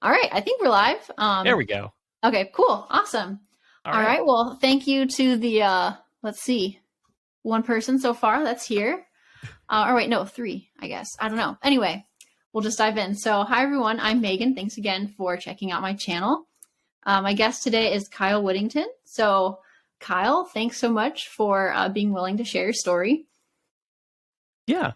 All right, I think we're live. There we go. Okay, cool, awesome. All All right. right, well, thank you to the let's see, one person so far that's here. Or wait, no, three, I guess. I don't know. Anyway, we'll just dive in. So, hi everyone, I'm Megan. Thanks again for checking out my channel. My guest today is Kyle Whittington. So, Kyle, thanks so much for being willing to share your story. Yeah.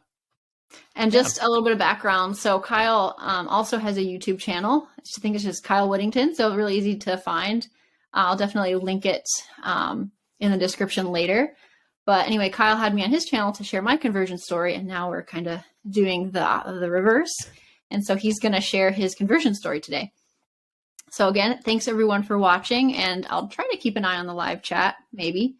And just a little bit of background. So Kyle also has a YouTube channel. I think it's just Kyle Whittington. So really easy to find. I'll definitely link it in the description later. But anyway, Kyle had me on his channel to share my conversion story. And now we're kind of doing the reverse. And so he's going to share his conversion story today. So again, thanks everyone for watching. And I'll try to keep an eye on the live chat, maybe.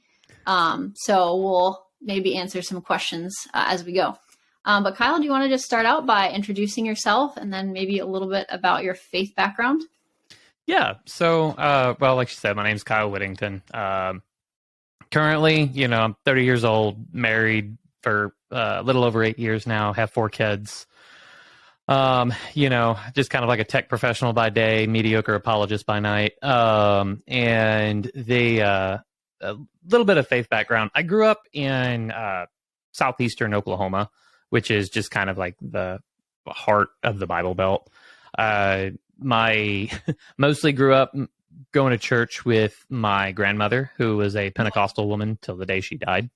So we'll maybe answer some questions as we go. But Kyle, do you want to just start out by introducing yourself and then maybe a little bit about your faith background? Yeah. So, well, like you said, my name's Kyle Whittington. Currently, I'm 30 years old, married for a little over 8 years now, have 4 kids. Just kind of like a tech professional by day, mediocre apologist by night. And a little bit of faith background. I grew up in southeastern Oklahoma, which is just kind of like the heart of the Bible Belt. Mostly grew up going to church with my grandmother, who was a Pentecostal woman till the day she died.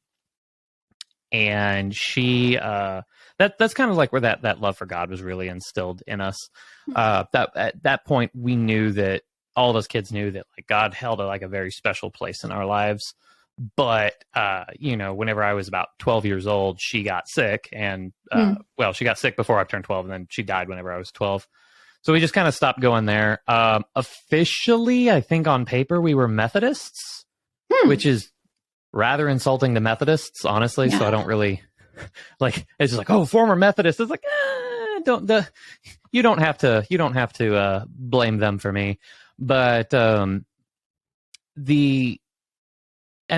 And she, that's kind of like where that love for God was really instilled in us. At that point, we knew that all of us kids knew that like God held a very special place in our lives. But, whenever I was about 12 years old, she got sick and, she got sick before I turned 12 and then she died whenever I was 12. So we just kind of stopped going there. Officially, I think on paper, we were Methodists, which is rather insulting to Methodists, honestly. Yeah. So I don't really it's just like, oh, former Methodist. It's like, you don't have to blame them for me. But, and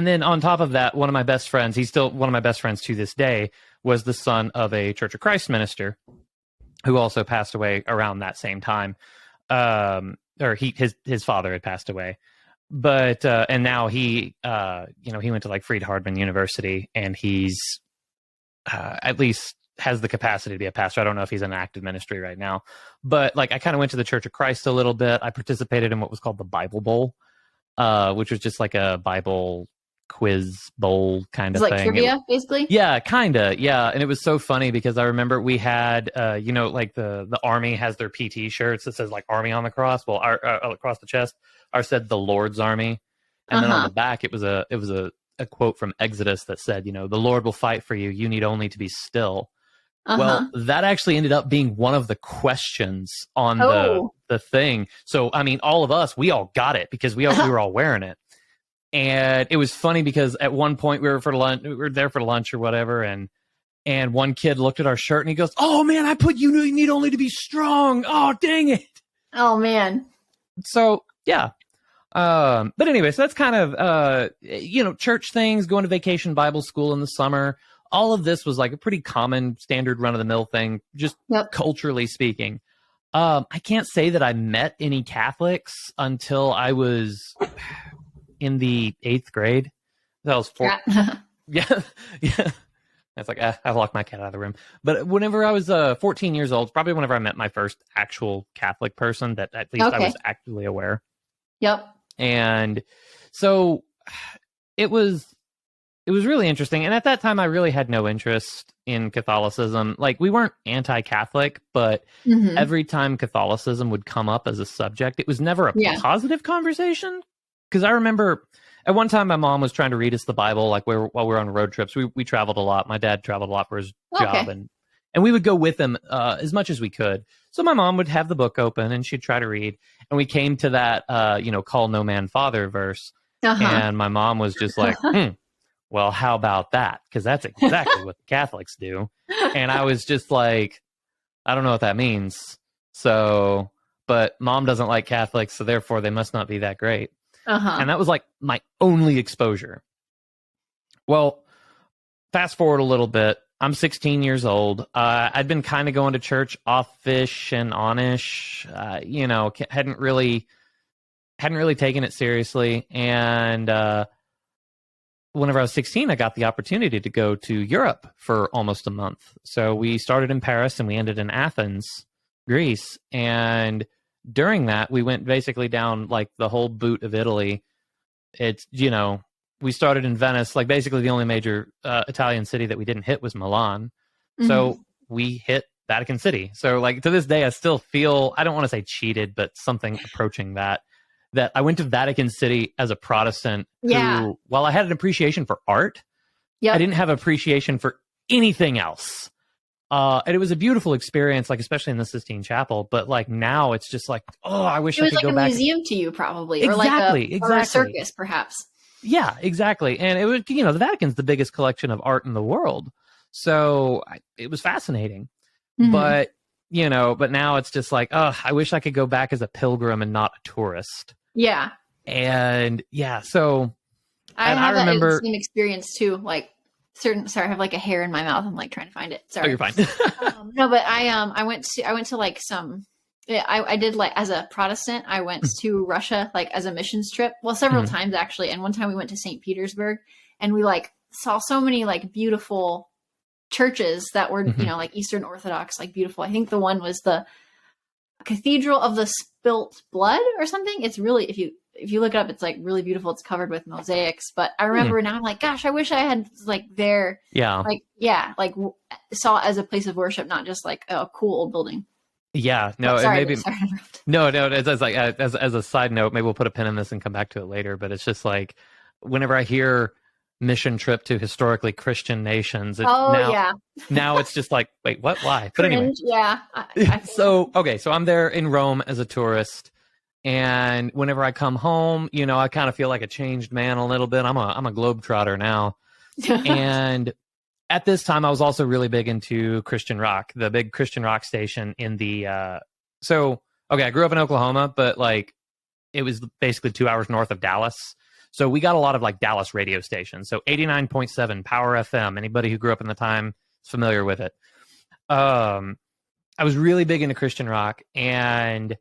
then on top of that, one of my best friends, he's still one of my best friends to this day, was the son of a Church of Christ minister who also passed away around that same time. His father had passed away. But, and now he went to like Freed-Hardeman University and he's at least has the capacity to be a pastor. I don't know if he's in active ministry right now, but like I kind of went to the Church of Christ a little bit. I participated in what was called the Bible Bowl, which was just like a Bible quiz bowl kind of thing. Like trivia, basically? Yeah, kind of. Yeah. And it was so funny because I remember we had, like the Army has their PT shirts that says like Army on the cross. Well, across the chest, ours said the Lord's Army. And then on the back, it was a quote from Exodus that said, the Lord will fight for you. You need only to be still. Well, that actually ended up being one of the questions on the thing. So, I mean, all of us, we all got it because we were all wearing it. And it was funny because at one point we were there for lunch or whatever. And one kid looked at our shirt and he goes, oh man, I put you need only to be strong. Oh, dang it. Oh man. So yeah. But anyway, so that's kind of, church things, going to vacation Bible school in the summer. All of this was like a pretty common standard run of the mill thing, just culturally speaking. I can't say that I met any Catholics until I was in the 8th grade. That was 4. Yeah. It's like, I locked my cat out of the room. But whenever I was 14 years old, probably whenever I met my first actual Catholic person that at least I was actively aware. Yep. And so it was really interesting. And at that time, I really had no interest in Catholicism. Like, we weren't anti-Catholic, but every time Catholicism would come up as a subject, it was never a positive conversation. Because I remember at one time my mom was trying to read us the Bible, like while we were on road trips. We traveled a lot. My dad traveled a lot for his job, and we would go with him as much as we could. So my mom would have the book open and she'd try to read. And we came to that, call no man father verse. And my mom was just like, well, how about that? Because that's exactly what the Catholics do. And I was just like, I don't know what that means. So, but mom doesn't like Catholics, so therefore they must not be that great. And that was like my only exposure. Well, fast forward a little bit. I'm 16 years old. I'd been kind of going to church off-ish and on-ish. Hadn't really taken it seriously. And whenever I was 16, I got the opportunity to go to Europe for almost a month. So we started in Paris and we ended in Athens, Greece. And during that, we went basically down like the whole boot of Italy. It's, we started in Venice, like basically the only major Italian city that we didn't hit was Milan. So we hit Vatican City. So like to this day, I still feel, I don't want to say cheated, but something approaching that I went to Vatican City as a Protestant who, while I had an appreciation for art, I didn't have appreciation for anything else. And it was a beautiful experience, like especially in the Sistine Chapel. But like now, it's just like, oh, I wish I could go back. It was like a museum to you, probably, exactly, or a circus, perhaps. Yeah, exactly. And it was, the Vatican's the biggest collection of art in the world, so it was fascinating. But but now it's just like, oh, I wish I could go back as a pilgrim and not a tourist. Yeah. And so I remember that same experience too. Like sorry, I have like a hair in my mouth. I'm like trying to find it. Sorry. Oh, you're fine. No, but I went to like some. I did like as a Protestant. I went to Russia like as a missions trip. Well, several times actually. And one time we went to St. Petersburg, and we like saw so many like beautiful churches that were like Eastern Orthodox, like beautiful. I think the one was the Cathedral of the Spilt Blood or something. It's really, if you look it up, it's like really beautiful. It's covered with mosaics. But I remember now I'm like, gosh, I wish I had like there. Yeah. Like saw it as a place of worship, not just like a cool old building. Yeah. No, sorry, maybe. No. It's like as a side note, maybe we'll put a pin in this and come back to it later. But it's just like whenever I hear mission trip to historically Christian nations. Now it's just like, wait, what? Why? But anyway. Yeah. So I'm there in Rome as a tourist. And whenever I come home, I kind of feel like a changed man a little bit. I'm a globetrotter now. And at this time, I was also really big into Christian rock, the big Christian rock station in the, I grew up in Oklahoma, but like it was basically 2 hours north of Dallas. So we got a lot of like Dallas radio stations. So 89.7 Power FM. Anybody who grew up in the time is familiar with it. I was really big into Christian rock, and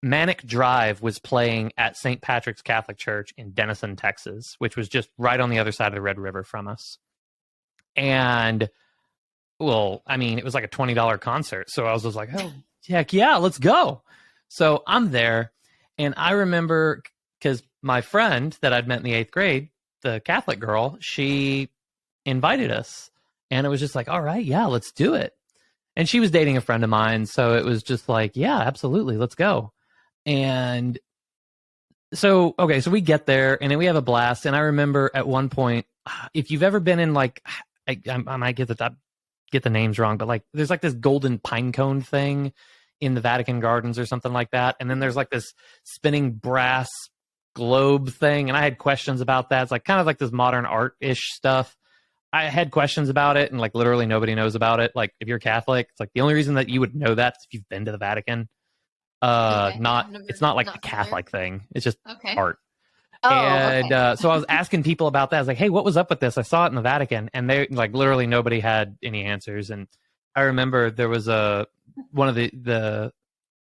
Manic Drive was playing at St. Patrick's Catholic Church in Denison, Texas, which was just right on the other side of the Red River from us. And well, I mean, it was like a $20 concert. So I was just like, oh, heck yeah, let's go. So I'm there, and I remember because my friend that I'd met in the 8th grade, the Catholic girl, she invited us, and it was just like, all right, yeah, let's do it. And she was dating a friend of mine. So it was just like, yeah, absolutely. Let's go. And so we get there and then we have a blast. And I remember at one point, if you've ever been in like, I might get the names wrong, but like, there's like this golden pine cone thing in the Vatican Gardens or something like that. And then there's like this spinning brass globe thing, and I had questions about that. It's like kind of like this modern art-ish stuff. I had questions about it, and like literally nobody knows about it. Like if you're Catholic, it's like the only reason that you would know that is if you've been to the Vatican. It's not like a Catholic thing. It's just art. So I was asking people about that. I was like, hey, what was up with this? I saw it in the Vatican, and they like literally nobody had any answers. And I remember there was one of the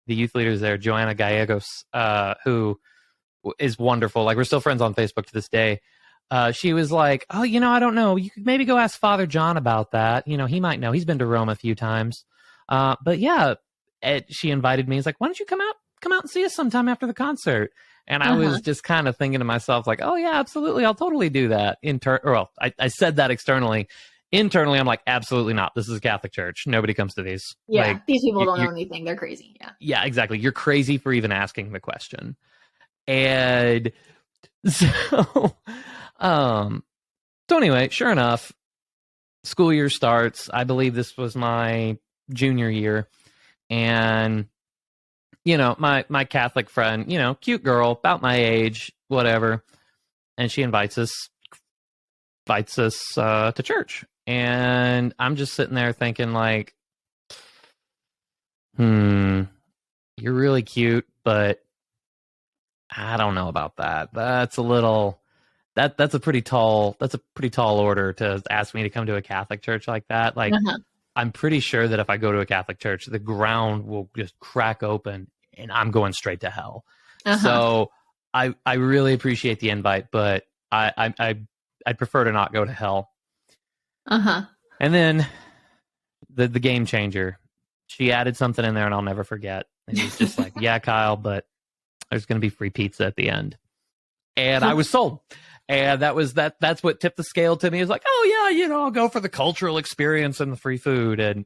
youth leaders there, Joanna Gallegos, who is wonderful. Like we're still friends on Facebook to this day. She was like, oh, I don't know. You could maybe go ask Father John about that. He might know. He's been to Rome a few times. But yeah, she invited me. He's like, why don't you come out and see us sometime after the concert? And I was just kind of thinking to myself like, oh yeah, absolutely. I'll totally do that. I said that externally. Internally, I'm like, absolutely not. This is a Catholic church. Nobody comes to these. Yeah. Like, these people don't know anything. They're crazy. Yeah. Yeah, exactly. You're crazy for even asking the question. And so anyway, sure enough, school year starts. I believe this was my junior year. And, my Catholic friend, cute girl, about my age, whatever. And she invites us to church. And I'm just sitting there thinking like, you're really cute, but I don't know about that. That's a little that's a pretty tall order to ask me to come to a Catholic church like that. Like, I'm pretty sure that if I go to a Catholic church, the ground will just crack open and I'm going straight to hell. So I really appreciate the invite, but I'd prefer to not go to hell. And then the game changer, she added something in there and I'll never forget. And he's just like, yeah, Kyle, but there's going to be free pizza at the end. And I was sold. And that's what tipped the scale to me. Is like, oh yeah, I'll go for the cultural experience and the free food. And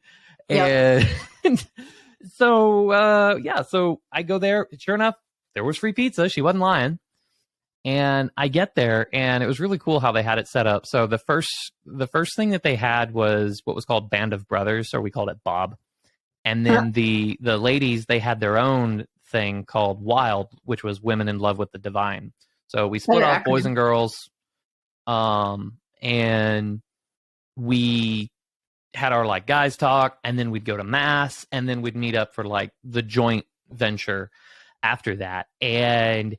so so I go there. Sure enough, there was free pizza. She wasn't lying. And I get there, and it was really cool how they had it set up. So the first thing that they had was what was called Band of Brothers, or we called it Bob. And then the ladies, they had their own thing called Wild, which was Women in Love with the Divine. So we split off boys and girls, and we had our like guys talk, and then we'd go to mass, and then we'd meet up for like the joint venture after that. And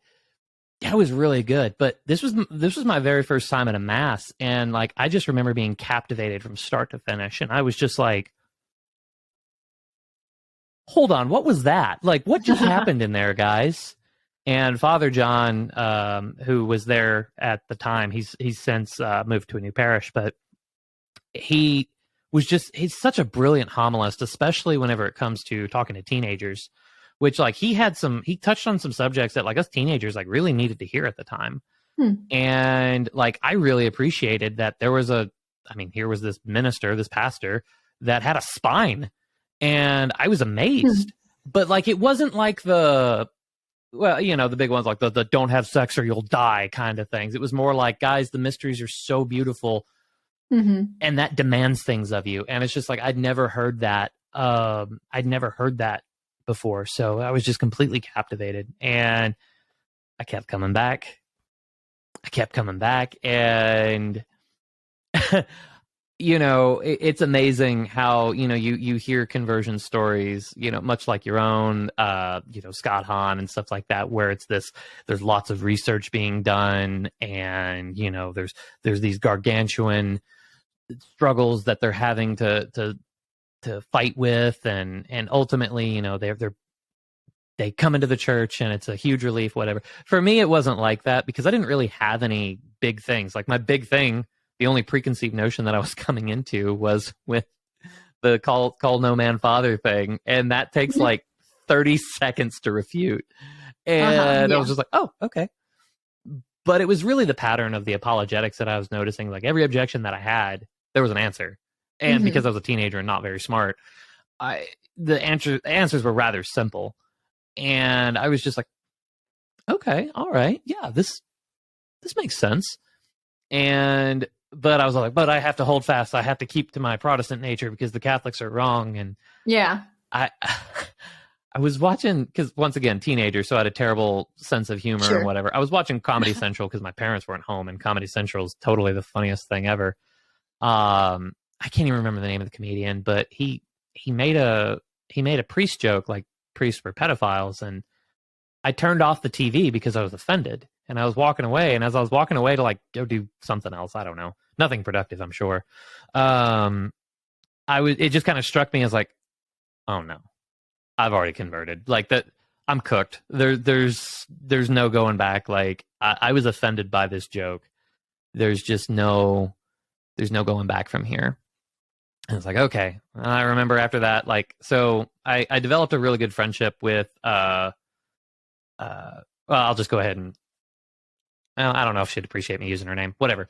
that was really good. But this was my very first time at a mass, and like I just remember being captivated from start to finish, and I was just like, hold on, what was that? Like, what just happened in there, guys? And Father John, who was there at the time, he's since moved to a new parish, but he's such a brilliant homilist, especially whenever it comes to talking to teenagers, which like he touched on some subjects that like us teenagers like really needed to hear at the time. And like, I really appreciated that here was this minister, this pastor that had a spine, and I was amazed, but like, it wasn't like the big ones like the don't have sex or you'll die kind of things. It was more like, guys, the mysteries are so beautiful, and that demands things of you. And it's just like, I'd never heard that before. So I was just completely captivated, and I kept coming back. And it's amazing how, you hear conversion stories, much like your own, Scott Hahn and stuff like that, where there's lots of research being done, and, there's these gargantuan struggles that they're having to fight with. And ultimately, they come into the church and it's a huge relief, whatever. For me, it wasn't like that because I didn't really have any big things. Like my big thing, the only preconceived notion that I was coming into was with the call no man father thing. And that takes like 30 seconds to refute. And I was just like, oh, okay. But it was really the pattern of the apologetics that I was noticing. Like every objection that I had, there was an answer. And because I was a teenager and not very smart, the answers were rather simple. And I was just like, okay, all right. Yeah, this makes sense. But I was like, but I have to hold fast. I have to keep to my Protestant nature because the Catholics are wrong. And I was watching, because once again, teenager, so I had a terrible sense of humor and whatever. I was watching Comedy Central because my parents weren't home, and Comedy Central is totally the funniest thing ever. I can't even remember the name of the comedian, but he made a priest joke, like priests were pedophiles, and I turned off the TV because I was offended. And I was walking away, and as I was walking away to like go do something else, I don't know, nothing productive, I'm sure. It just kind of struck me as like, oh no, I've already converted. Like that, I'm cooked. There's no going back. Like I was offended by this joke. There's no going back from here. And it's like, okay. I remember after that, like, so I developed a really good friendship with, well, I'll just go ahead and, I don't know if she'd appreciate me using her name, whatever.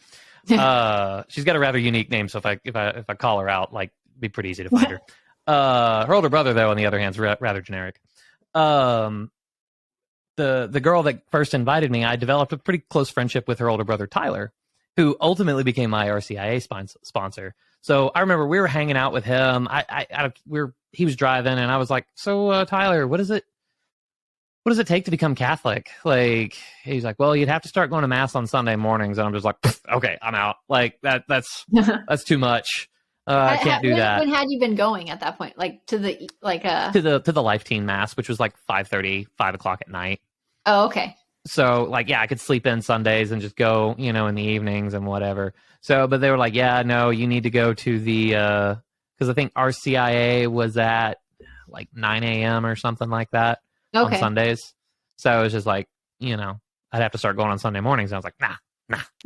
She's got a rather unique name. So if I call her out, like, it'd be pretty easy to find her. Her older brother, though, on the other hand, is rather generic. The girl that first invited me, I developed a pretty close friendship with her older brother, Tyler, who ultimately became my RCIA sponsor. So I remember we were hanging out with him. He was driving, and I was like, so Tyler, what does it take to become Catholic? Like, he's like, well, you'd have to start going to mass on Sunday mornings. And I'm just like, okay, I'm out. Like that's too much. I can't do that. When had you been going at that point? Like to the Life Teen Mass, which was like 5:30, 5 o'clock at night. Oh, okay. So like, yeah, I could sleep in Sundays and just go, in the evenings and whatever. So, but they were like, yeah, no, you need to go to the, because I think RCIA was at like 9 a.m. or something like that on Okay. Sundays. So it was just like, I'd have to start going on Sunday mornings. And I was like, nah.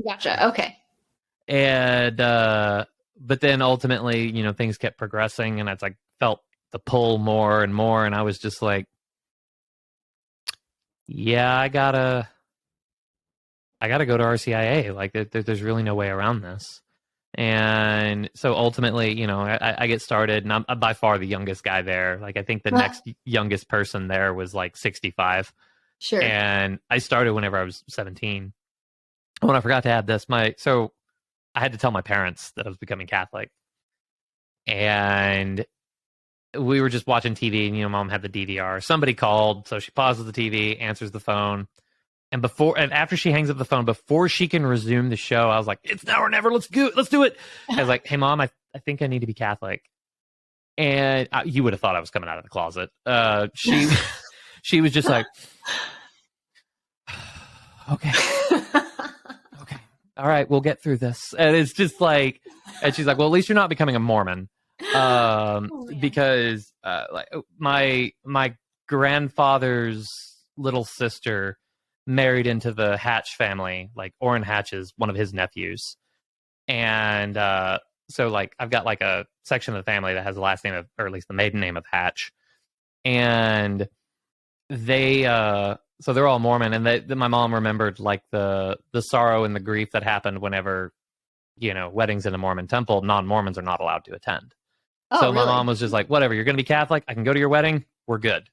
Gotcha. Okay. And, but then ultimately, things kept progressing and it's like felt the pull more and more. And I was just like, yeah, I gotta go to RCIA. Like, there's really no way around this. And so ultimately, I get started, and I'm by far the youngest guy there. Like, I think the next youngest person there was like 65. Sure. And I started whenever I was 17. Oh, and I forgot to add this. So I had to tell my parents that I was becoming Catholic. And we were just watching TV, and, mom had the DVR. Somebody called, so she pauses the TV, answers the phone. And after she hangs up the phone, before she can resume the show, I was like, it's now or never. Let's do it. I was like, hey, Mom, I think I need to be Catholic. And you would have thought I was coming out of the closet. She was just like, okay. Okay. All right, we'll get through this. And it's just like, and she's like, well, at least you're not becoming a Mormon. Because like my grandfather's little sister married into the Hatch family. Like, Orrin Hatch is one of his nephews. And so like I've got like a section of the family that has the last name of, or at least the maiden name of, Hatch. And they so they're all Mormon, and my mom remembered like the sorrow and the grief that happened whenever, weddings in a Mormon temple, non-Mormons are not allowed to attend. Oh, so really? My mom was just like, whatever, you're going to be Catholic, I can go to your wedding, we're good.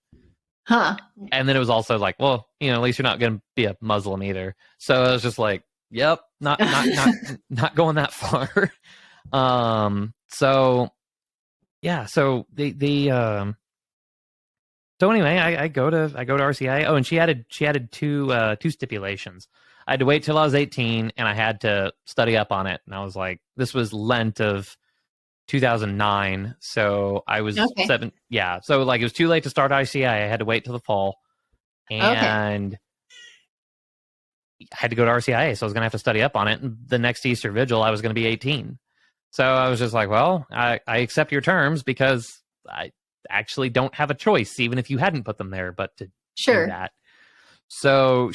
Huh. And then it was also like, well, at least you're not going to be a Muslim either. So I was just like, yep, not going that far. So yeah, so so anyway, I go to RCIA. Oh, and she added two stipulations. I had to wait till I was 18, and I had to study up on it. And I was like, this was Lent of 2009, so I was 7. Yeah, so like it was too late to start RCIA. I had to wait till the fall, and I had to go to RCIA, so I was gonna have to study up on it. And the next Easter Vigil, I was gonna be 18. So I was just like, well, I accept your terms because I actually don't have a choice, even if you hadn't put them there, but to do that. So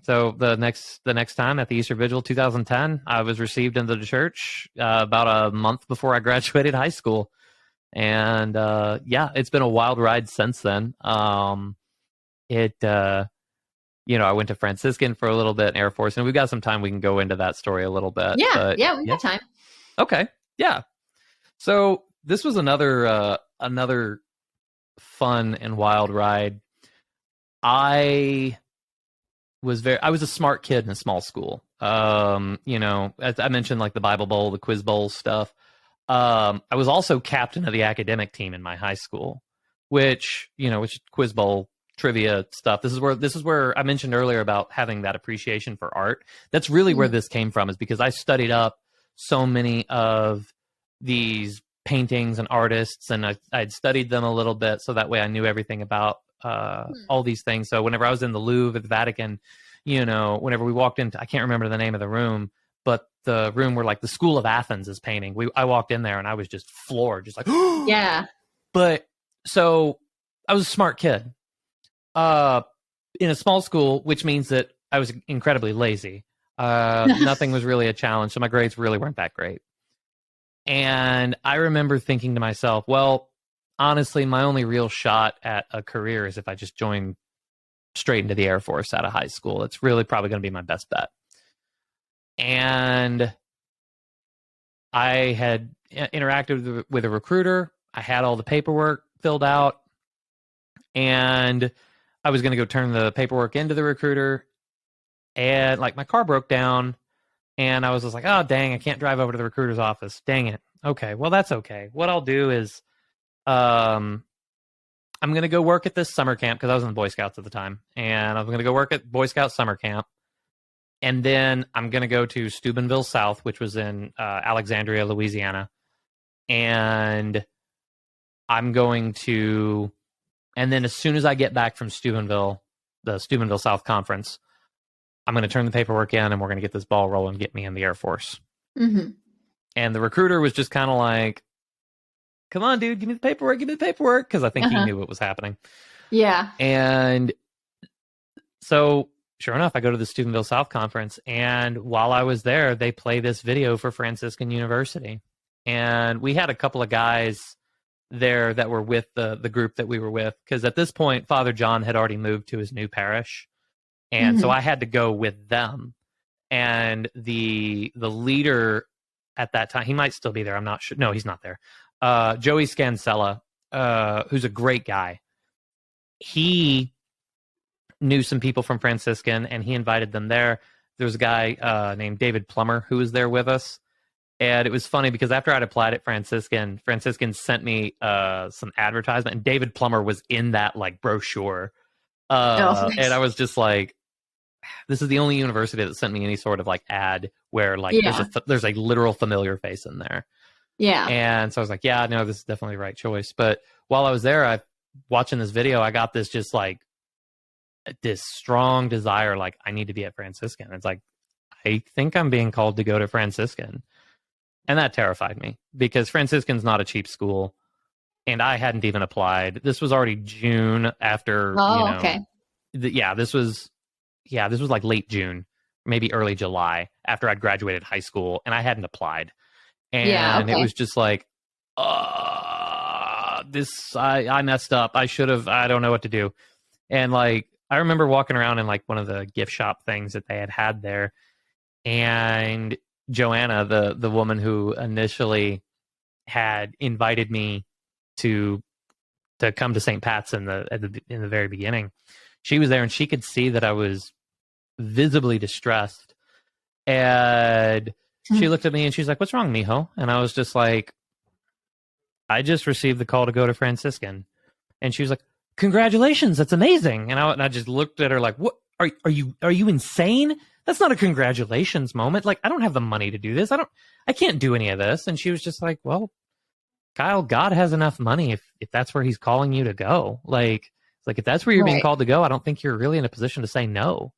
so the next time at the Easter Vigil 2010, I was received into the church about a month before I graduated high school. And it's been a wild ride since then. I went to Franciscan for a little bit, Air Force, and we've got some time we can go into that story a little bit. Yeah, we got time. Okay, yeah. So this was another fun and wild ride. I was a smart kid in a small school. As I mentioned, like the Bible Bowl, the Quiz Bowl stuff. I was also captain of the academic team in my high school, which Quiz Bowl trivia stuff. This is where I mentioned earlier about having that appreciation for art. That's really where this came from, is because I studied up so many of these paintings and artists, and I'd studied them a little bit, so that way I knew everything about all these things. So whenever I was in the Louvre at the Vatican, whenever we walked into, I can't remember the name of the room, but the room where like the School of Athens is painting, I walked in there and I was just floored, just like, yeah. But so I was a smart kid in a small school, which means that I was incredibly lazy. Nothing was really a challenge, so my grades really weren't that great. And I remember thinking to myself, well, honestly, my only real shot at a career is if I just join straight into the Air Force out of high school. It's really probably going to be my best bet. And I had interacted with a recruiter. I had all the paperwork filled out, and I was going to go turn the paperwork into the recruiter. And like my car broke down, and I was just like, oh, dang, I can't drive over to the recruiter's office. Dang it. Okay, well, that's okay. What I'll do is I'm going to go work at this summer camp, because I was in the Boy Scouts at the time. And I'm going to go work at Boy Scout summer camp. And then I'm going to go to Steubenville South, which was in Alexandria, Louisiana. And I'm going to, and then as soon as I get back from Steubenville, the Steubenville South Conference. I'm going to turn the paperwork in and we're going to get this ball rolling, get me in the Air Force. Mm-hmm. And the recruiter was just kind of like, come on, dude, give me the paperwork, because I think he knew what was happening. Yeah. And so, sure enough, I go to the Steubenville South Conference, and while I was there, they play this video for Franciscan University. And we had a couple of guys there that were with the group that we were with, because at this point, Father John had already moved to his new parish. And so I had to go with them. And the leader at that time, he might still be there, I'm not sure. No, he's not there. Joey Scansella, who's a great guy. He knew some people from Franciscan, and he invited them there. There was a guy named David Plummer who was there with us. And it was funny because after I'd applied at Franciscan sent me some advertisement, and David Plummer was in that like brochure. Nice. And I was just like, this is the only university that sent me any sort of like ad where like there's a literal familiar face in there. Yeah. And so I was like, yeah, no, this is definitely the right choice. But while I was there, watching this video, I got this just like this strong desire, like I need to be at Franciscan. It's like, I think I'm being called to go to Franciscan. And that terrified me because Franciscan's not a cheap school. And I hadn't even applied. This was already June after, okay. This was like late June, maybe early July after I'd graduated high school, and I hadn't applied. And it was just like, I messed up. I should have, I don't know what to do. And like, I remember walking around in like one of the gift shop things that they had there. And Joanna, the woman who initially had invited me to come to St. Pat's in the very beginning, she was there, and she could see that I was visibly distressed. And she looked at me and she's like, "What's wrong, mijo?" And I was just like, "I just received the call to go to Franciscan." And she was like, "Congratulations, that's amazing." And I just looked at her like, "What are you insane? That's not a congratulations moment. Like, I don't have the money to do this. I can't do any of this." And she was just like, "Well, Kyle, God has enough money if that's where he's calling you to go. Like if that's where you're being called to go, I don't think you're really in a position to say no."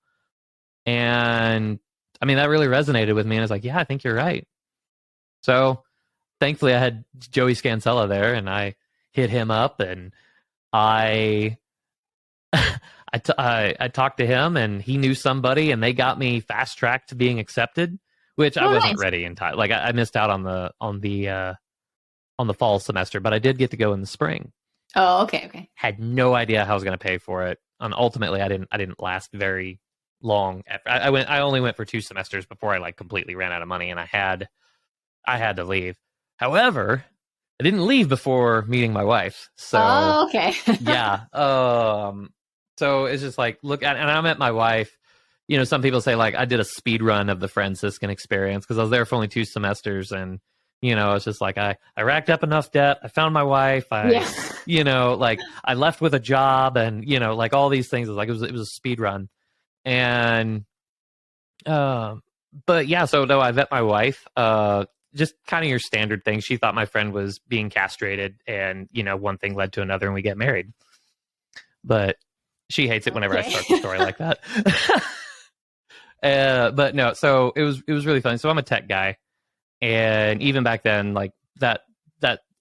And I mean, that really resonated with me. And I was like, yeah, I think you're right. So thankfully I had Joey Scansella there, and I hit him up, and I talked to him, and he knew somebody, and they got me fast tracked to being accepted, which I wasn't ready in time. Like I missed out on the fall semester, but I did get to go in the spring. Oh, okay. Had no idea how I was going to pay for it. And ultimately I didn't last very long. I only went for 2 semesters before I like completely ran out of money, and I had to leave. However, I didn't leave before meeting my wife. So okay. yeah. So it's just like, and I met my wife. You know, some people say like I did a speed run of the Franciscan experience because I was there for only 2 semesters, and you know, it's just like I racked up enough debt. I found my wife. You know, like I left with a job, and you know, like all these things. It was a speed run, and but yeah. So no, I met my wife. Just kind of your standard thing. She thought my friend was being castrated, and you know, one thing led to another, and we get married. But she hates it whenever I start the story like that. But no, so it was really funny. So I'm a tech guy. And even back then, like that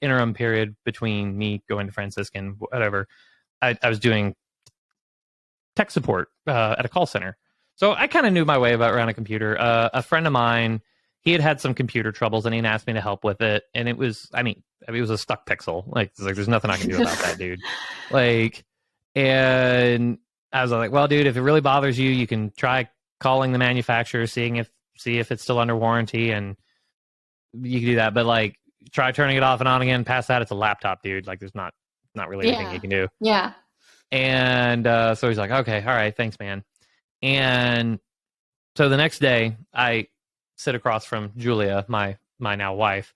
interim period between me going to Franciscan, whatever, I was doing tech support at a call center. So I kind of knew my way around a computer. A friend of mine, he had some computer troubles, and he asked me to help with it. And it was, it was a stuck pixel. Like there's nothing I can do about that, dude. Like, and I was like, well, dude, if it really bothers you, you can try calling the manufacturer, see if it's still under warranty, and you can do that, but like try turning it off and on again. Past that, it's a laptop, dude. Like there's not really anything you can do. Yeah. And so he's like, okay, all right, thanks, man. And so the next day, I sit across from Julia, my now wife,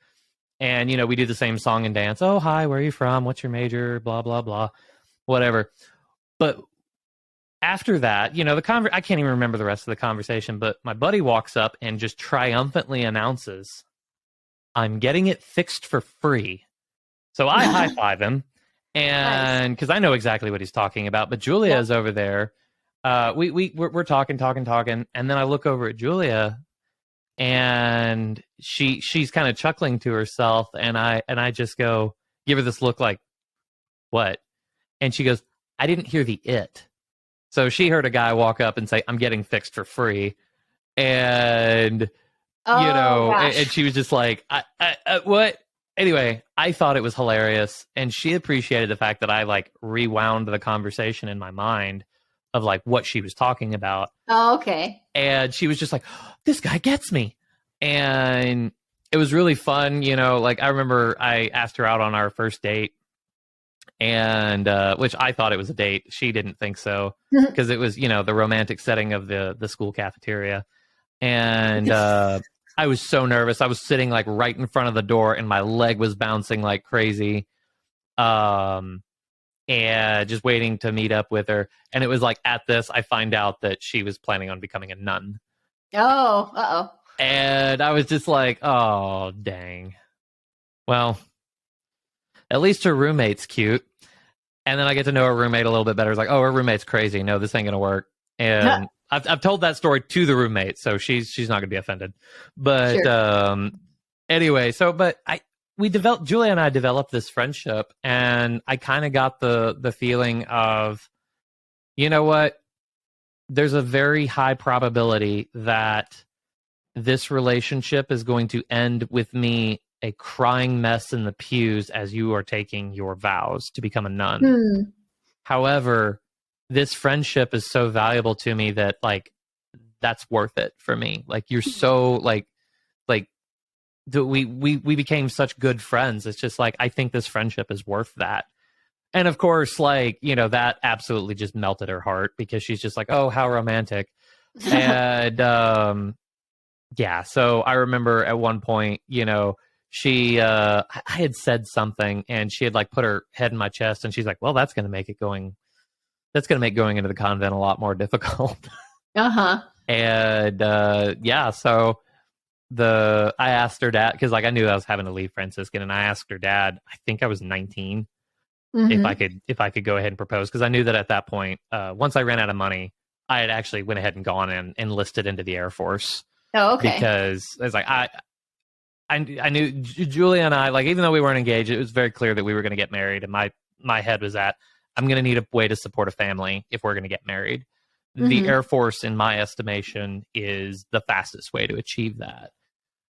and you know, we do the same song and dance. Oh, hi, where are you from? What's your major? Blah blah blah, whatever. But after that, you know, I can't even remember the rest of the conversation. But my buddy walks up and just triumphantly announces, "I'm getting it fixed for free." So I high five him, and because I know exactly what he's talking about. But Julia is over there we're talking, and then I look over at Julia, and she's kind of chuckling to herself, and I just go, give her this look like, what? And she goes, I didn't hear the it. So she heard a guy walk up and say, I'm getting fixed for free. And, and she was just like, what? Anyway, I thought it was hilarious. And she appreciated the fact that I like rewound the conversation in my mind of like what she was talking about. Oh, okay. And she was just like, oh, this guy gets me. And it was really fun. Like I remember I asked her out on our first date, and which I thought it was a date. She didn't think so, because it was, the romantic setting of the school cafeteria. And I was so nervous. I was sitting like right in front of the door, and my leg was bouncing like crazy. And just waiting to meet up with her. And it was like at this, I find out that she was planning on becoming a nun. Oh, uh-oh. And I was just like, oh, dang. Well, at least her roommate's cute. And then I get to know her roommate a little bit better. It's like, oh, her roommate's crazy. No, this ain't going to work. And I've told that story to the roommate, so she's not going to be offended. But sure. Anyway, Julia and I developed this friendship, and I kind of got the feeling of, you know what? There's a very high probability that this relationship is going to end with me a crying mess in the pews as you are taking your vows to become a nun. However, this friendship is so valuable to me that like that's worth it for me. Like you're so we became such good friends. It's just like I think this friendship is worth that. And of course, like, that absolutely just melted her heart, because she's just like, oh, how romantic. And yeah, so I remember at one point, she I had said something, and she had like put her head in my chest, and she's like, well, that's going to make going into the convent a lot more difficult. And yeah, so I asked her dad, because like I knew I was having to leave Franciscan, and I asked her dad, I think I was 19, if I could go ahead and propose, because I knew that at that point, once I ran out of money, I had actually went ahead and gone and enlisted into the Air Force. Oh, okay. Because I was like, I knew Julia and I, like, even though we weren't engaged, it was very clear that we were going to get married, and my head was at, I'm going to need a way to support a family if we're going to get married. The Air Force, in my estimation, is the fastest way to achieve that.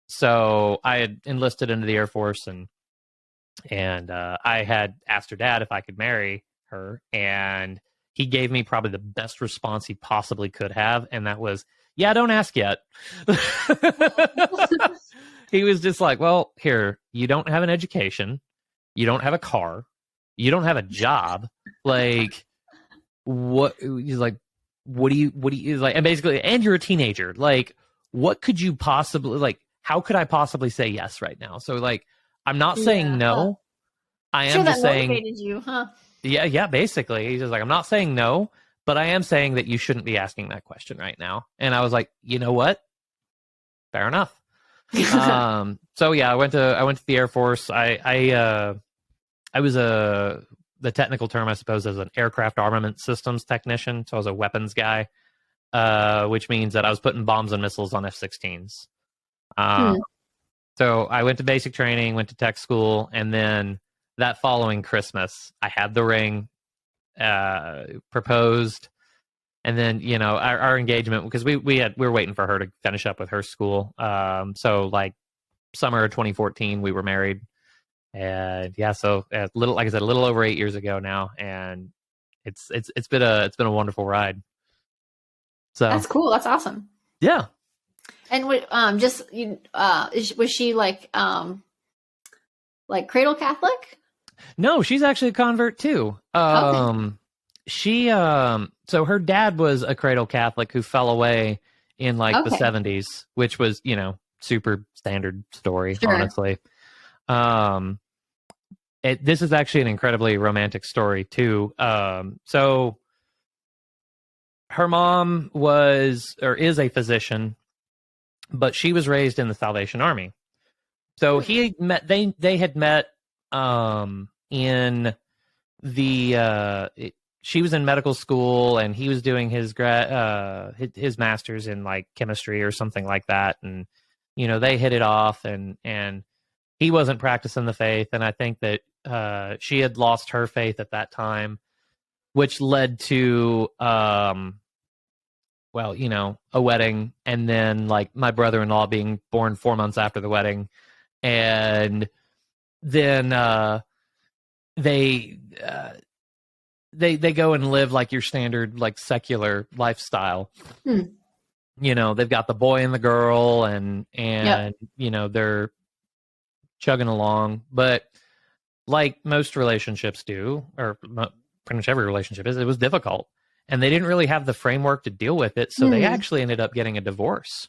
So I had enlisted into the Air Force, and I had asked her dad if I could marry her, and he gave me probably the best response he possibly could have, and that was, yeah, don't ask yet. He was just like, well, here, you don't have an education, you don't have a car, you don't have a job, like, what? He's like, what do you he's like, and basically, and you're a teenager, like, what could you possibly, like, how could I possibly say yes right now? So like, I'm not saying no. I am just saying, motivated you, huh? Yeah, basically. He's just like, I'm not saying no, but I am saying that you shouldn't be asking that question right now. And I was like, you know what? Fair enough. So yeah, I went to the Air Force. I was the technical term, I suppose, as an aircraft armament systems technician. So I was a weapons guy, which means that I was putting bombs and missiles on F-16s. So I went to basic training, went to tech school, and then that following Christmas, I had the ring, proposed, and then our engagement, because we were waiting for her to finish up with her school. So like summer of 2014, we were married, and yeah, so a little over 8 years ago now, and it's been a wonderful ride. So that's cool. That's awesome. Yeah. And was she like cradle Catholic? No, she's actually a convert too. Okay. She so her dad was a cradle Catholic who fell away in the 70s, which was, super standard story, sure. Honestly. This is actually an incredibly romantic story too. So her mom is a physician, but she was raised in the Salvation Army. So they had met in the she was in medical school and he was doing his his master's in like chemistry or something like that. And, they hit it off and he wasn't practicing the faith. And I think that she had lost her faith at that time, which led to, a wedding. And then like my brother-in-law being born 4 months after the wedding. And then they go and live like your standard like secular lifestyle. They've got the boy and the girl and they're chugging along, but like most relationships do, or pretty much every relationship is, it was difficult and they didn't really have the framework to deal with it, so they actually ended up getting a divorce.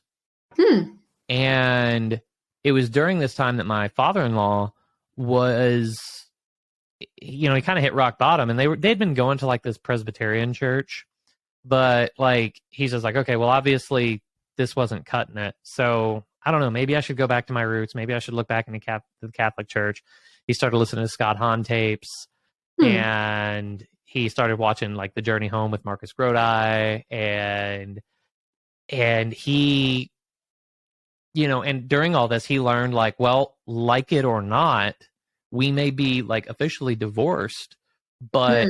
And it was during this time that my father-in-law was, he kind of hit rock bottom, and they'd been going to like this Presbyterian church, but like he's just like, okay, well, obviously this wasn't cutting it, so I don't know, maybe I should go back to my roots, maybe I should look back into the Catholic Church. He started listening to Scott Hahn tapes, and he started watching like The Journey Home with Marcus Grodi, and he, and during all this he learned like, well, like it or not, we may be like officially divorced, but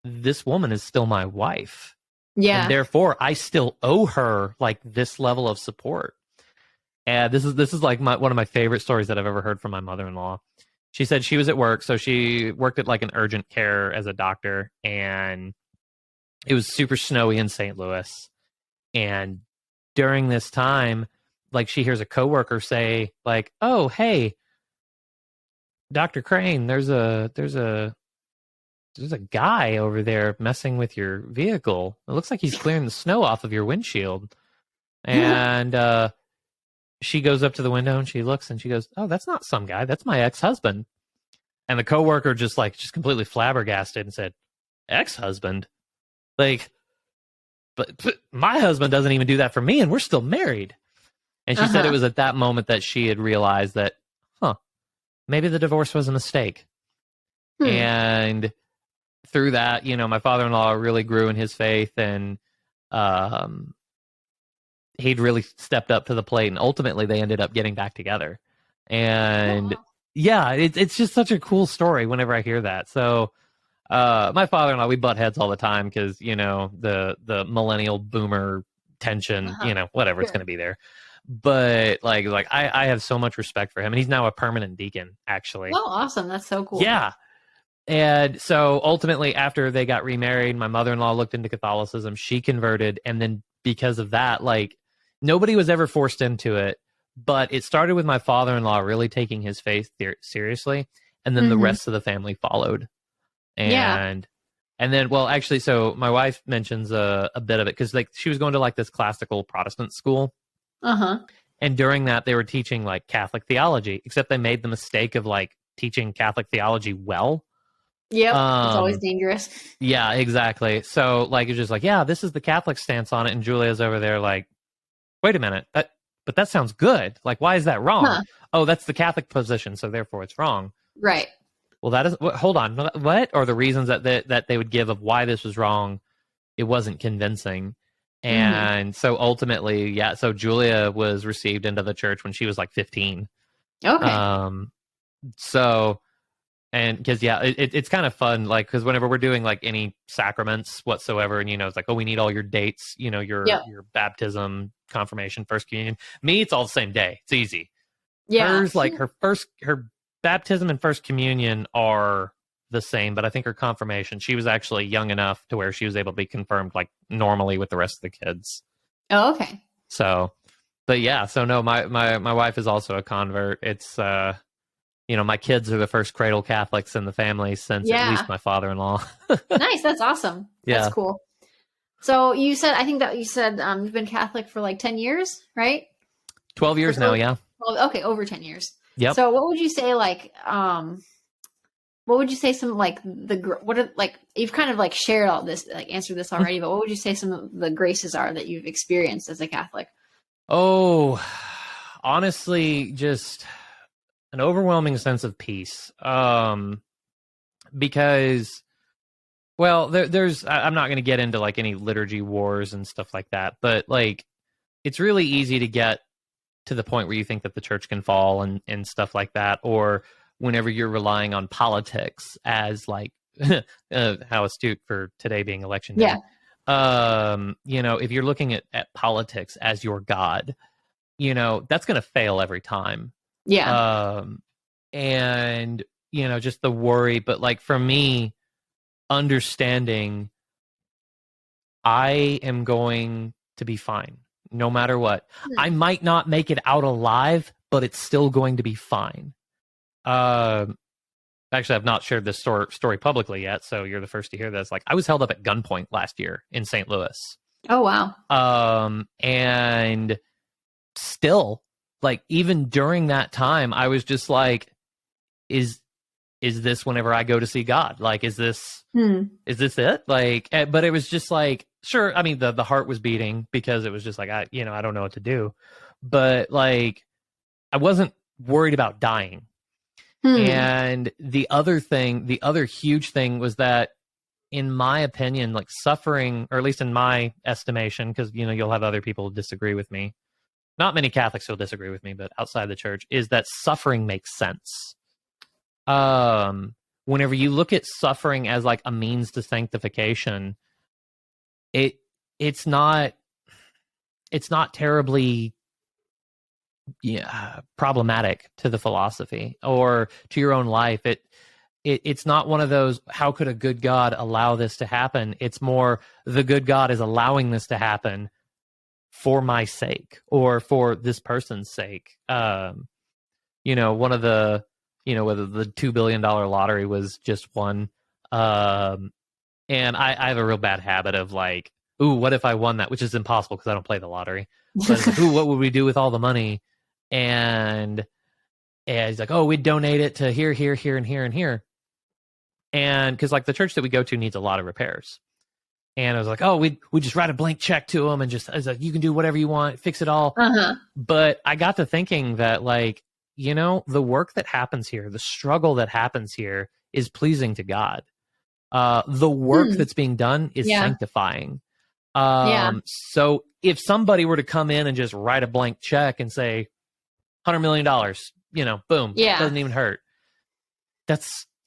this woman is still my wife. Yeah. And therefore I still owe her like this level of support. And this is like one of my favorite stories that I've ever heard from my mother-in-law. She said she was at work. So she worked at like an urgent care as a doctor, and it was super snowy in St. Louis. And during this time, like she hears a coworker say like, oh, hey, Dr. Crane, there's a guy over there messing with your vehicle. It looks like he's clearing the snow off of your windshield. And she goes up to the window and she looks and she goes, oh, that's not some guy. That's my ex-husband. And the coworker just completely flabbergasted and said, ex-husband? Like, but my husband doesn't even do that for me, and we're still married. And she said it was at that moment that she had realized that, maybe the divorce was a mistake. And through that, my father-in-law really grew in his faith, and he'd really stepped up to the plate, and ultimately they ended up getting back together. And it's just such a cool story whenever I hear that. So my father-in-law, we butt heads all the time because, the millennial boomer tension, whatever, it's going to be there. But like I have so much respect for him, and he's now a permanent deacon, actually. Oh, awesome. That's so cool. Yeah. And so ultimately, after they got remarried, my mother-in-law looked into Catholicism. She converted. And then because of that, like nobody was ever forced into it, but it started with my father-in-law really taking his faith seriously. And then the rest of the family followed. And then, well, actually, so my wife mentions a bit of it because like she was going to like this classical Protestant school. And during that, they were teaching like Catholic theology, except they made the mistake of like teaching Catholic theology well. Yep, it's always dangerous. Yeah, exactly. So like it's just like, yeah, this is the Catholic stance on it, and Julia's over there like, wait a minute, but that sounds good. Like, why is that wrong? Oh, that's the Catholic position, so therefore it's wrong. Right. Well, that is hold on, what? Or the reasons that they would give of why this was wrong, it wasn't convincing. And so ultimately, so Julia was received into the church when she was like 15. Okay. So, and because, it's kind of fun, like, because whenever we're doing like any sacraments whatsoever, and, it's like, oh, we need all your dates, your baptism, confirmation, first communion. Me, it's all the same day. It's easy. Yeah. Hers, like her baptism and first communion are the same, but I think her confirmation, she was actually young enough to where she was able to be confirmed like normally with the rest of the kids. Oh, okay. So, but so no, my wife is also a convert. It's my kids are the first cradle Catholics in the family since at least my father-in-law. Nice, that's awesome. That's cool. So I think that you said you've been Catholic for like 10 years, right? 12 years now, yeah. Well, okay, over 10 years. Yep. So what would you say some like you've kind of like shared all this, like answered this already, but what would you say some of the graces are that you've experienced as a Catholic? Oh, honestly, just an overwhelming sense of peace. Because Well, I'm not going to get into like any liturgy wars and stuff like that, but like it's really easy to get to the point where you think that the church can fall and stuff like that, or whenever you're relying on politics as like how astute for today being election day. If you're looking at politics as your God, that's going to fail every time. And just the worry, but like for me, understanding I am going to be fine no matter what. I might not make it out alive, but it's still going to be fine. Actually, I've not shared this story publicly yet, so you're the first to hear this. Like, I was held up at gunpoint last year in St. Louis. Oh, wow. And still, like, even during that time, I was just like, is this whenever I go to see God? Like, is this it? Like, but it was just like, sure. I mean, the heart was beating because it was just like, I don't know what to do, but like, I wasn't worried about dying. And the other huge thing was that, in my opinion, like suffering, or at least in my estimation, because, you'll have other people disagree with me. Not many Catholics will disagree with me, but outside the church, is that suffering makes sense. Whenever you look at suffering as like a means to sanctification, it's not terribly problematic to the philosophy or to your own life. It's not one of those, how could a good God allow this to happen? It's more, the good God is allowing this to happen for my sake or for this person's sake. One of the, whether the $2 billion lottery was just won. And I have a real bad habit of like, ooh, what if I won that? Which is impossible because I don't play the lottery. But like, ooh, what would we do with all the money? And he's like, oh, we'd donate it to here, here, here, and here, and here. And because like the church that we go to needs a lot of repairs. And I was like, oh, we just write a blank check to them and just, I was like, you can do whatever you want, fix it all. But I got to thinking that like, the work that happens here, the struggle that happens here is pleasing to God. The work that's being done is sanctifying. So if somebody were to come in and just write a blank check and say $100 million, boom, doesn't even hurt.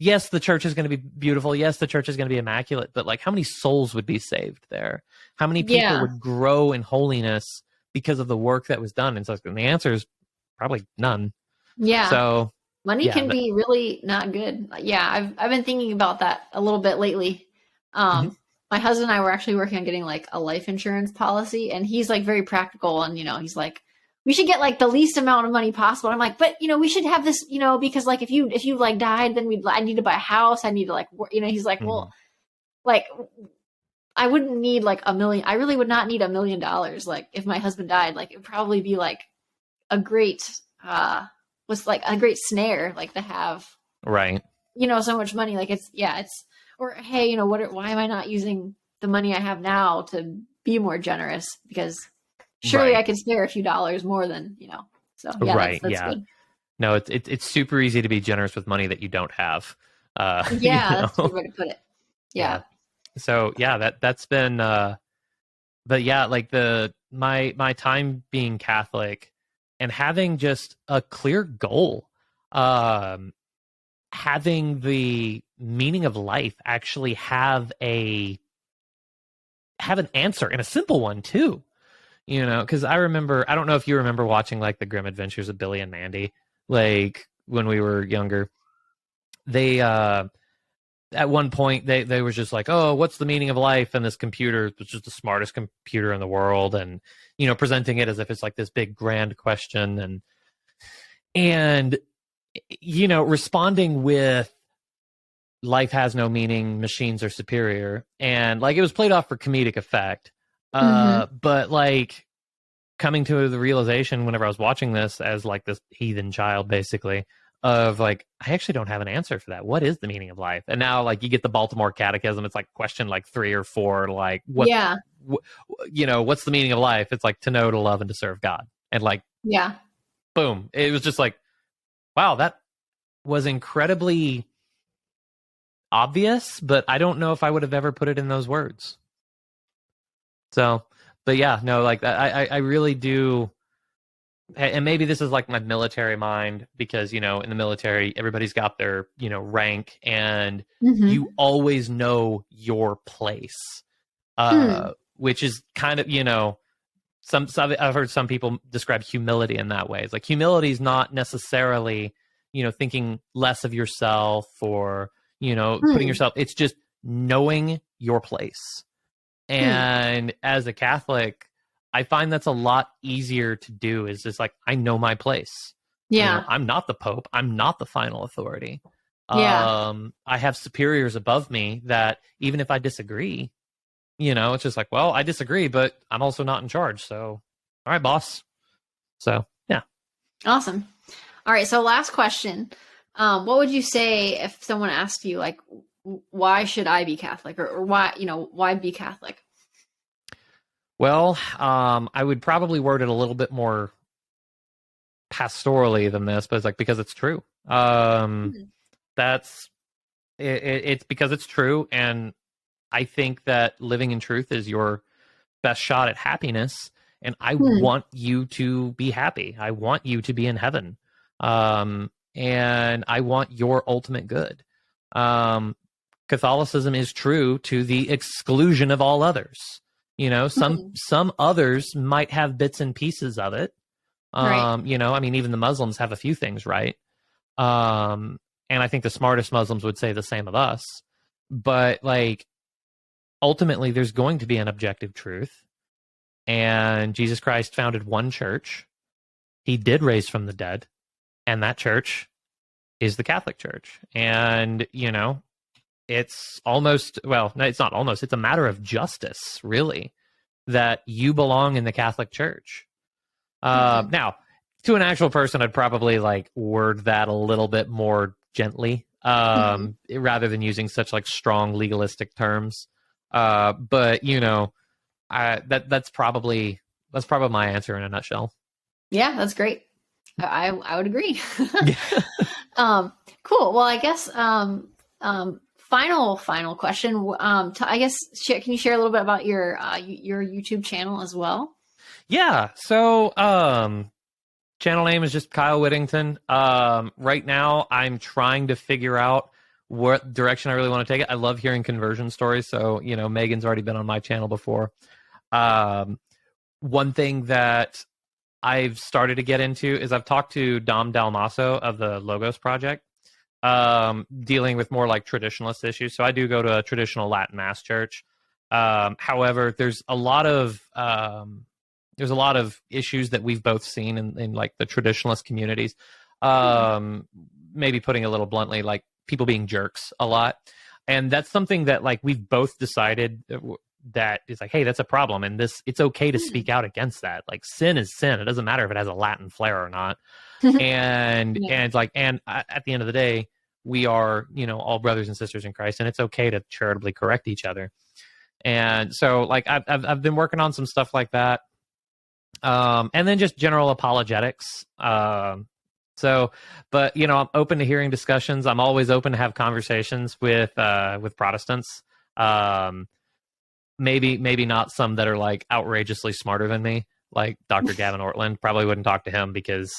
Yes, the church is going to be beautiful. Yes, the church is going to be immaculate, but like how many souls would be saved there? How many people would grow in holiness because of the work that was done? And so the answer is probably none. Yeah. So money can be really not good. Yeah. I've been thinking about that a little bit lately. My husband and I were actually working on getting like a life insurance policy, and he's like very practical, and he's like, we should get like the least amount of money possible. I'm like, but we should have this, because like if you like died, then I need to buy a house. I need to like, he's like, well, like I wouldn't need like $1 million. I really would not need $1 million. Like if my husband died, like it'd probably be like a great, was like a great snare, like to have, right. So much money. Like or hey, why am I not using the money I have now to be more generous? Because surely I could spare a few dollars more than, So that's good. No, it's super easy to be generous with money that you don't have. That's a good way to put it. Yeah. So that's been but yeah, like my time being Catholic and having just a clear goal, having the meaning of life actually have an answer, and a simple one too. Because I don't know if you remember watching like the Grim Adventures of Billy and Mandy, like when we were younger. They at one point they were just like, oh, what's the meaning of life? And this computer was just the smartest computer in the world, and presenting it as if it's like this big grand question, and responding with, life has no meaning, machines are superior, and like it was played off for comedic effect. But like coming to the realization whenever I was watching this as like this heathen child, basically, of like, I actually don't have an answer for that. What is the meaning of life? And now like you get the Baltimore Catechism, it's like question like 3 or 4, like what's the meaning of life? It's like to know, to love, and to serve God. And like, boom. It was just like, wow, that was incredibly obvious, but I don't know if I would have ever put it in those words. So, but yeah, no, like I really do. And maybe this is like my military mind because, in the military, everybody's got their, rank, and you always know your place, which is kind of, I've heard some people describe humility in that way. It's like humility is not necessarily, thinking less of yourself or, putting yourself, it's just knowing your place. And as a Catholic, I find that's a lot easier to do, is just like, I know my place. Yeah. I'm not the Pope. I'm not the final authority. Yeah. I have superiors above me that even if I disagree, it's just like, well, I disagree, but I'm also not in charge. So, all right, boss. So, yeah. Awesome. All right. So last question. What would you say if someone asked you, like, why should I be Catholic, or why, why be Catholic? Well, I would probably word it a little bit more pastorally than this, but it's like, because it's true. That's it's because it's true. And I think that living in truth is your best shot at happiness. And I want you to be happy. I want you to be in heaven. And I want your ultimate good. Catholicism is true to the exclusion of all others. Some others might have bits and pieces of it. Right. Even the Muslims have a few things right. And I think the smartest Muslims would say the same of us. But like, ultimately, there's going to be an objective truth. And Jesus Christ founded one church. He did raise from the dead. And that church is the Catholic Church. And, it's almost, well, it's not almost, it's a matter of justice, really, that you belong in the Catholic Church. Now, to an actual person, I'd probably like word that a little bit more gently, rather than using such like strong legalistic terms. But that's probably my answer in a nutshell. Yeah, that's great. I would agree. Cool. Well, I guess final question. I guess can you share a little bit about your YouTube channel as well? Yeah. So channel name is just Kyle Whittington. Right now, I'm trying to figure out what direction I really want to take it. I love hearing conversion stories. So, Megan's already been on my channel before. One thing that I've started to get into is I've talked to Dom Dalmaso of the Logos Project, dealing with more like traditionalist issues. So I do go to a traditional Latin Mass church. However, there's a lot of issues that we've both seen in like the traditionalist communities. Maybe putting it a little bluntly, like people being jerks a lot. And that's something that like we've both decided that is like, hey, that's a problem. And it's okay to speak out against that. Like sin is sin. It doesn't matter if it has a Latin flair or not. And it's like, and at the end of the day, we are, all brothers and sisters in Christ, and it's okay to charitably correct each other. And so like, I've been working on some stuff like that. And then just general apologetics. But I'm open to hearing discussions. I'm always open to have conversations with Protestants. Maybe not some that are like outrageously smarter than me, like Dr. Gavin Ortland. Probably wouldn't talk to him because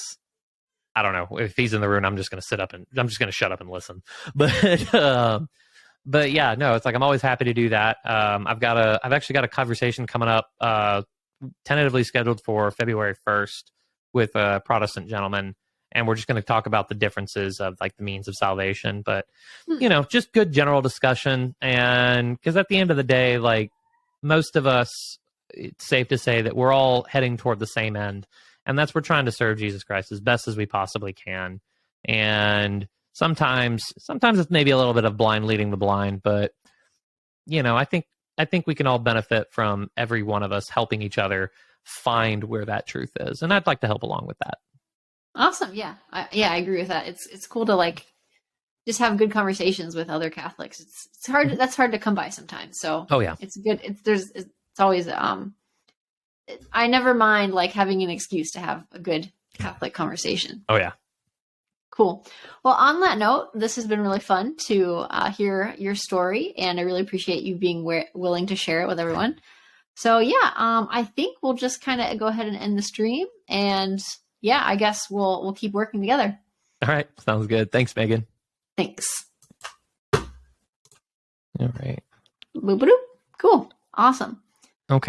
I don't know, if he's in the room, I'm just going to shut up and listen. But yeah, no, it's like, I'm always happy to do that. I've actually got a conversation coming up, tentatively scheduled for February 1st with a Protestant gentleman. And we're just going to talk about the differences of like the means of salvation, but just good general discussion. And because at the end of the day, like most of us, it's safe to say that we're all heading toward the same end. And that's, we're trying to serve Jesus Christ as best as we possibly can. And sometimes it's maybe a little bit of blind leading the blind, but I think we can all benefit from every one of us helping each other find where that truth is. And I'd like to help along with that. Awesome. Yeah. I agree with that. It's cool to like just have good conversations with other Catholics. It's hard. That's hard to come by sometimes. So yeah, it's good. It's always, I never mind like having an excuse to have a good Catholic conversation. Oh yeah. Cool. Well, on that note, this has been really fun to hear your story, and I really appreciate you being willing to share it with everyone. So yeah, I think we'll just kind of go ahead and end the stream, and yeah, I guess we'll keep working together. All right, sounds good. Thanks, Megan. Thanks. All right. Boop-a-doop. Cool. Awesome. Okay.